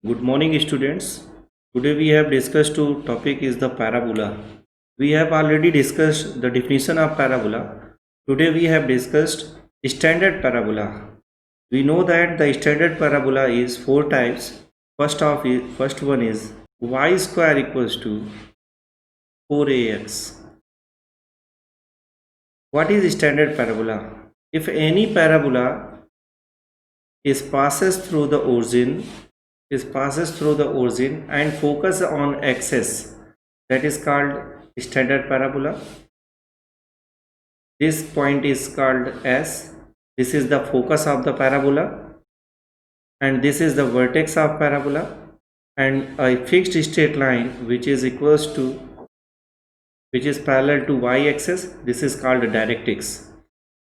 Good morning, students. Today we have discussed two topic is the parabola. We have already discussed the definition of parabola. Today we have discussed standard parabola. We know that the standard parabola is four types. First one is y square equals to 4ax. What is standard parabola? If any parabola is passes through the origin and focus on axis, that is called standard parabola. This point is called S. This is the focus of the parabola, and this is the vertex of parabola, and a fixed straight line which is parallel to y-axis. This is called directrix.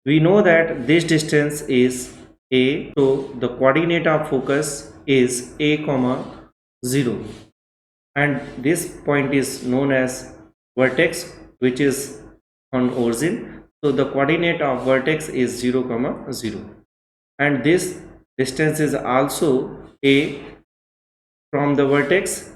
We know that this distance is a, so the coordinate of focus is a comma 0, and this point is known as vertex, which is on origin. So the coordinate of vertex is 0 comma 0, and this distance is also a from the vertex.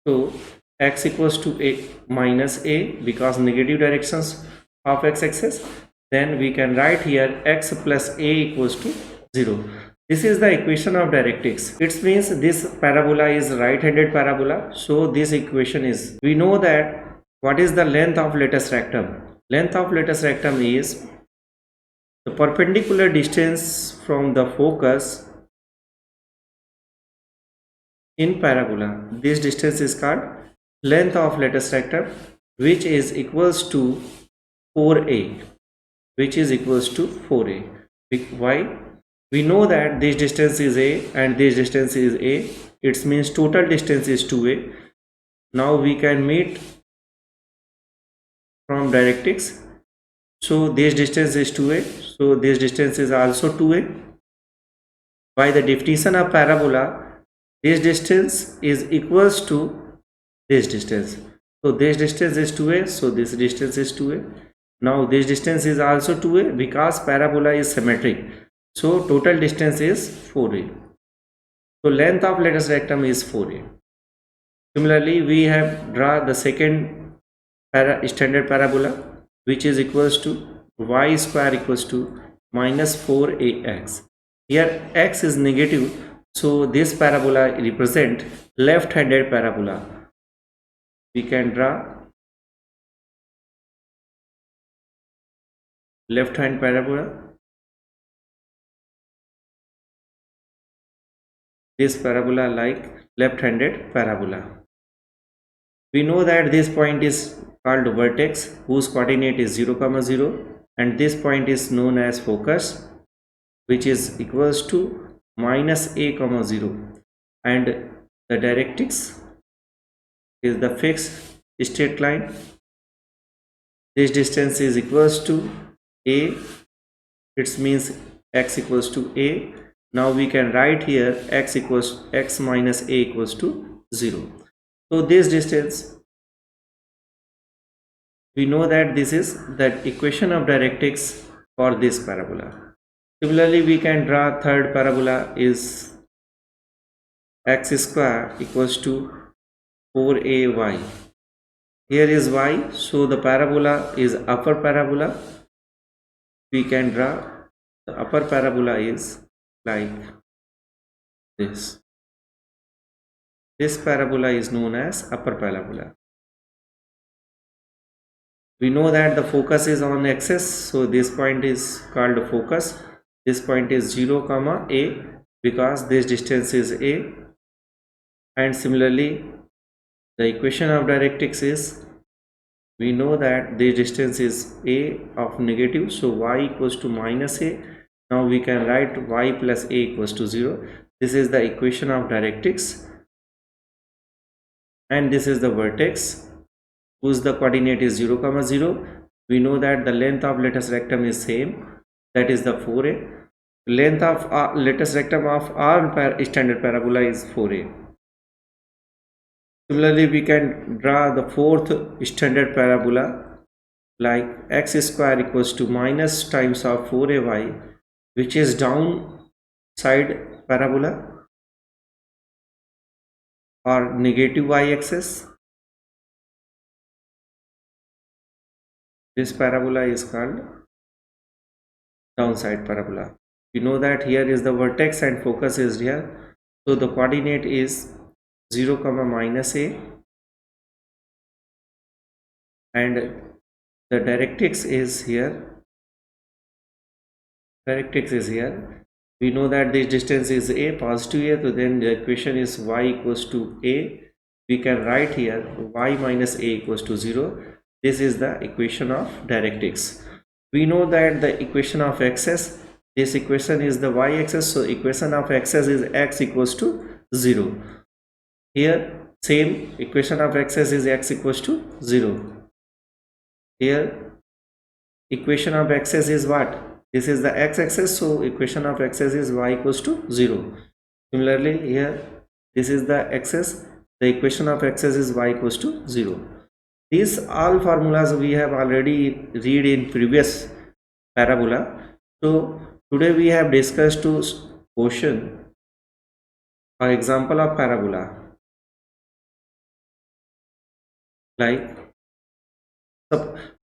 So x equals to a minus a, because negative directions of x-axis. Then we can write here x plus a equals to 0. This is the equation of directrix. It means this parabola is right-handed parabola. So this equation is, we know that what is the length of latus rectum? Length of latus rectum is the perpendicular distance from the focus in parabola. This distance is called length of latus rectum, which is equals to 4a, which is equals to 4a. Why? We know that this distance is a and this distance is a. It means total distance is 2a. Now we can meet from directrix. So this distance is 2a. So this distance is also 2a. By the definition of parabola, this distance is equals to this distance. So this distance is 2a. So this distance is 2a. Now this distance is also 2a because parabola is symmetric. So total distance is 4a. So length of latus rectum is 4a. Similarly, we have draw the second standard parabola, which is equals to y square equals to minus 4ax. Here x is negative, so this parabola represent left-handed parabola. We can draw left-hand parabola. This parabola like left-handed parabola. We know that this point is called vertex, whose coordinate is 0 comma 0, and this point is known as focus, which is equals to minus a comma 0, and the directrix is the fixed straight line. This distance is equals to a. It means x equals to a. Now we can write here x minus a equals to 0. So this distance, we know that this is the equation of directrix for this parabola. Similarly, we can draw third parabola is x square equals to 4ay. Here is y, so the parabola is upper parabola. We can draw the upper parabola is like this. This parabola is known as upper parabola. We know that the focus is on axis, so this point is called focus. This point is 0 comma a, because this distance is a. And similarly, the equation of directrix is, we know that the distance is a of negative, so y equals to minus a. Now we can write y plus a equals to 0. This is the equation of directrix, and this is the vertex, whose the coordinate is 0 comma 0. We know that the length of latus rectum is same, that is the 4a. Length of latus rectum of all standard parabola is 4a. Similarly, we can draw the fourth standard parabola like x square equals to minus times of 4ay, which is downside parabola. or negative y-axis. This parabola is called downside parabola. You know that here is the vertex and focus is here. So the coordinate is 0 comma minus a, and the directrix is here. Directrix is here. We know that this distance is a, positive a, so then the equation is y equals to a. We can write here y minus a equals to 0. This is the equation of directrix. We know that the equation of axis, this equation is the y-axis, so equation of axis is x equals to 0. Here same equation of axis is x equals to 0. Here equation of axis is what? This is the x-axis, so equation of axis is y equals to 0. Similarly here this is the axis, the equation of axis is y equals to 0. These all formulas we have already read in previous parabola. So today we have discussed two question or example of parabola, like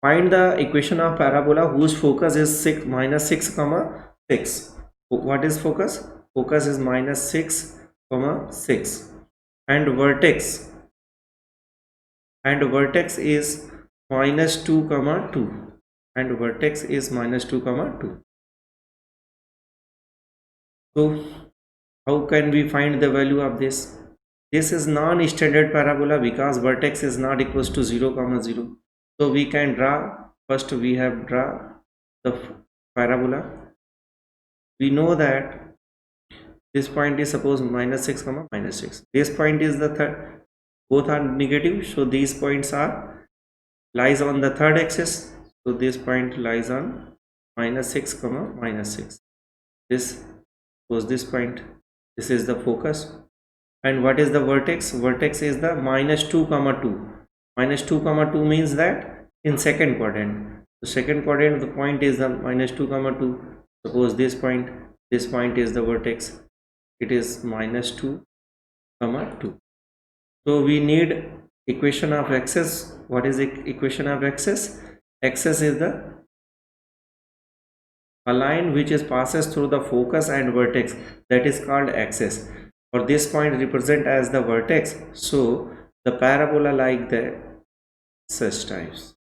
find the equation of parabola whose focus is 6 minus 6 comma 6. What is focus? Focus is minus 6 comma 6, and vertex is minus 2 comma 2, and vertex is minus 2 comma 2. So how can we find the value of this? This is non-standard parabola because vertex is not equals to 0 comma 0. So we can draw, first we have draw the parabola. We know that this point is suppose minus 6 comma minus 6. This point is the third, both are negative, so these points are lies on the third axis. So this point lies on minus 6 comma minus 6. This was this point. This is the focus. And what is the vertex? Vertex is the minus 2 comma 2. Minus 2 comma 2 means that in second quadrant. The second quadrant, the point is the minus 2 comma 2. Suppose this point is the vertex. It is minus 2 comma 2. So we need equation of axis. What is the equation of axis? Axis is a line which is passes through the focus and vertex, that is called axis. For this point represent as the vertex, so the parabola like the such types.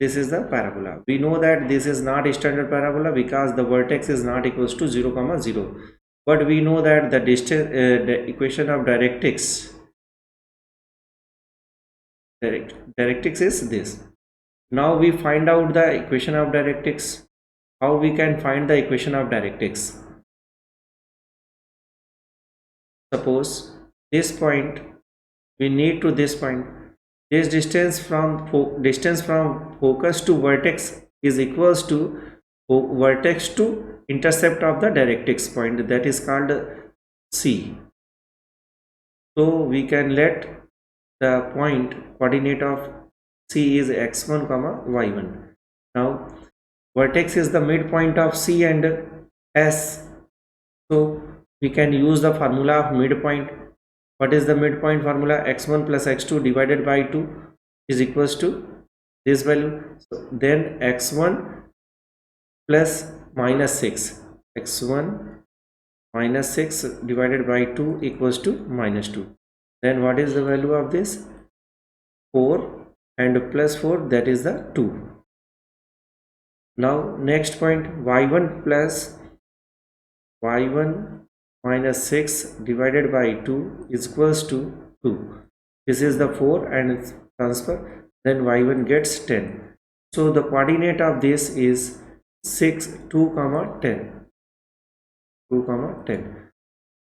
This is the parabola. We know that this is not a standard parabola because the vertex is not equals to 0 comma 0, but we know that the distance, the equation of directrix is this. Now we find out the equation of directrix. How we can find the equation of directrix? Suppose this point, we need to this point, this distance from focus to vertex is equals to vertex to intercept of the directrix point, that is called C. So we can let the point coordinate of C is x1 comma y1. Now vertex is the midpoint of C and S, so we can use the formula of midpoint. What is the midpoint formula? X1 plus x2 divided by 2 is equals to this value. So then x1 plus minus 6, x1 minus 6 divided by 2 equals to minus 2. Then what is the value of this? 4, and plus 4, that is the 2. Now next point, y1 plus y1 minus 6 divided by 2 is equals to 2. This is the 4 and it's transfer, then y1 gets 10. So the coordinate of this is 6, 2 comma 10. 2 comma 10.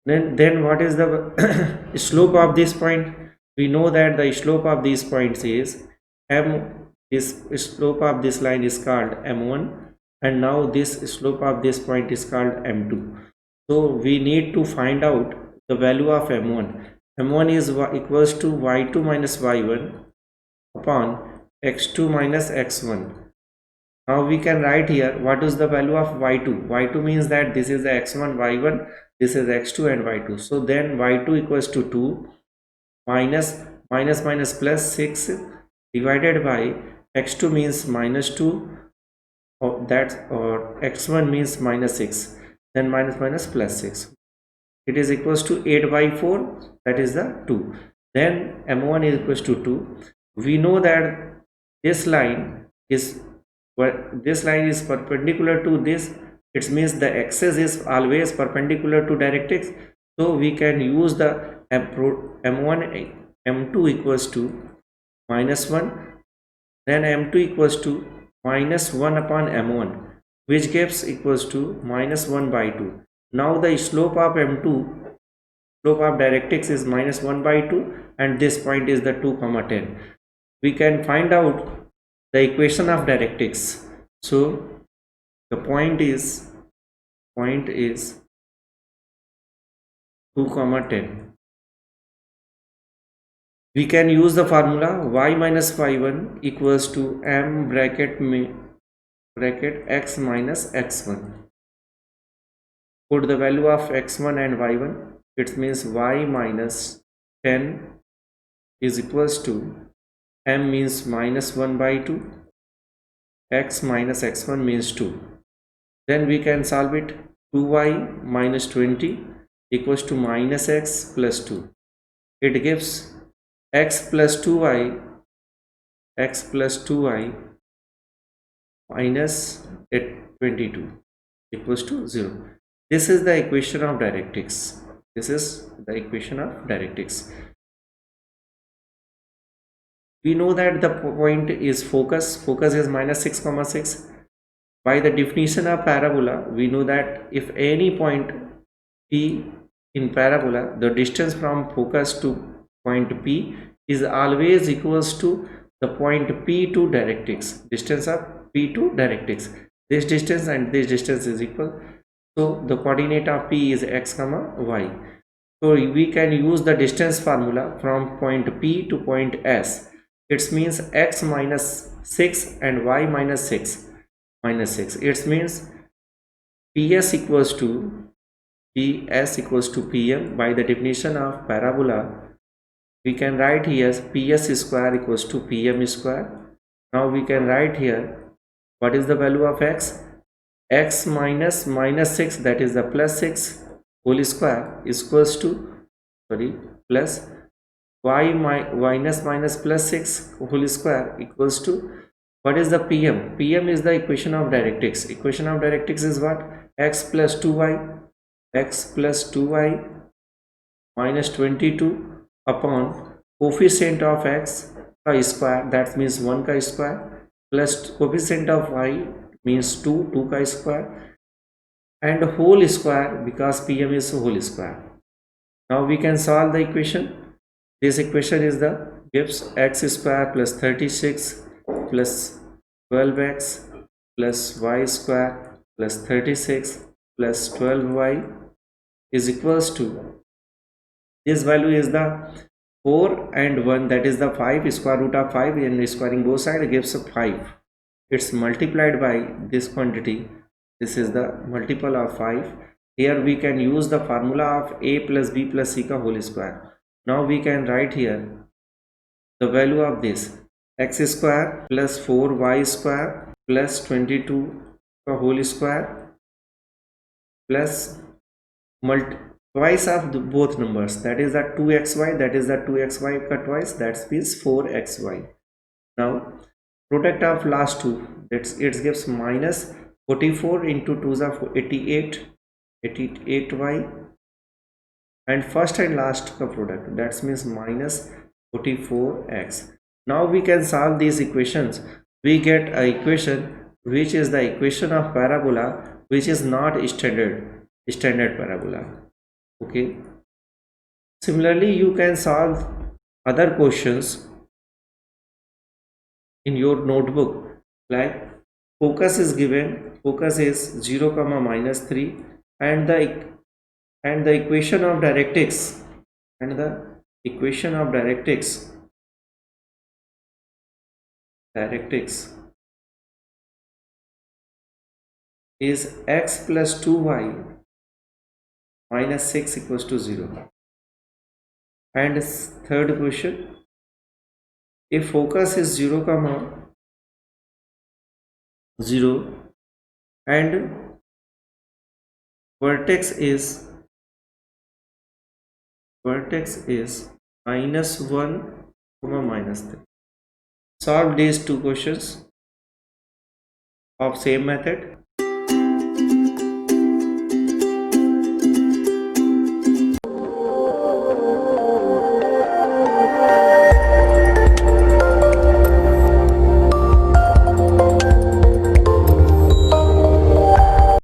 Then what is the slope of this point? We know that the slope of these points is m. This slope of this line is called m1, and now this slope of this point is called m2. So we need to find out the value of m1. m1 is equals to y2 minus y1 upon x2 minus x1. Now we can write here what is the value of y2. y2 means that this is the x1 y1 this is x2 and y2. So then y2 equals to 2 minus minus plus 6 divided by x2 means minus 2, or x1 means minus 6, then minus plus 6. It is equals to 8 by 4, that is the 2. Then m1 is equals to 2. We know that this line is perpendicular to this. It means the axis is always perpendicular to directrix. So we can use the m1 m2 equals to minus 1, then m2 equals to minus 1 upon m1, which gives equals to minus 1 by 2. Now the slope of directrix is minus 1 by 2, and this point is the 2 comma 10. We can find out the equation of directrix. So the point is 2 comma 10. We can use the formula y minus y1 equals to m bracket x minus x1. Put the value of x1 and y1. It means y minus 10 is equals to m means minus 1 by 2, x minus x1 means 2. Then we can solve it. 2y minus 20 equals to minus x plus 2. It gives x plus 2y minus 22 equals to 0. This is the equation of directrix. We know that the point is focus is minus 6 comma 6. By the definition of parabola, we know that if any point P in parabola, the distance from focus to point P is always equals to the point P to directrix, distance of P to directrix. This distance and this distance is equal. So the coordinate of P is x comma y. So we can use the distance formula from point P to point S. It means x minus 6 and y minus 6. It means PS equals to PM. By the definition of parabola, we can write here PS square equals to PM square. Now we can write here what is the value of x minus 6, that is the plus 6 whole square, is equals to plus y minus plus 6 whole square equals to what is the PM? PM is the equation of directrix. Equation of directrix is what? X plus 2y minus 22 upon coefficient of x ka square, that means 1 ka square, plus coefficient of y means 2 ka square, and whole square because PM is whole square. Now we can solve the equation. This equation is the gives x square plus 36 plus 12x plus y square plus 36 plus 12y is equals to, this value is the 4 and 1, that is the 5, square root of 5, and squaring both sides gives 5. It's multiplied by this quantity. This is the multiple of 5. Here we can use the formula of a plus b plus c ka whole square. Now we can write here the value of this x square plus 4y square plus 22 ka whole square plus twice of both numbers, that is the 2xy, ka twice, that means 4xy. Now product of last two, it gives minus 44 into 2 is 88y, and first and last ka product, that means minus 44x. Now we can solve these equations. We get a equation which is the equation of parabola, which is not standard parabola. Okay. Similarly, you can solve other questions in your notebook, like focus is given, focus is 0 comma minus 3, and the equation of directrix, is x plus 2y minus 6 equals to 0. And third question, if focus is 0 comma 0 and vertex is minus 1 comma minus 3. Solve these two questions of same method.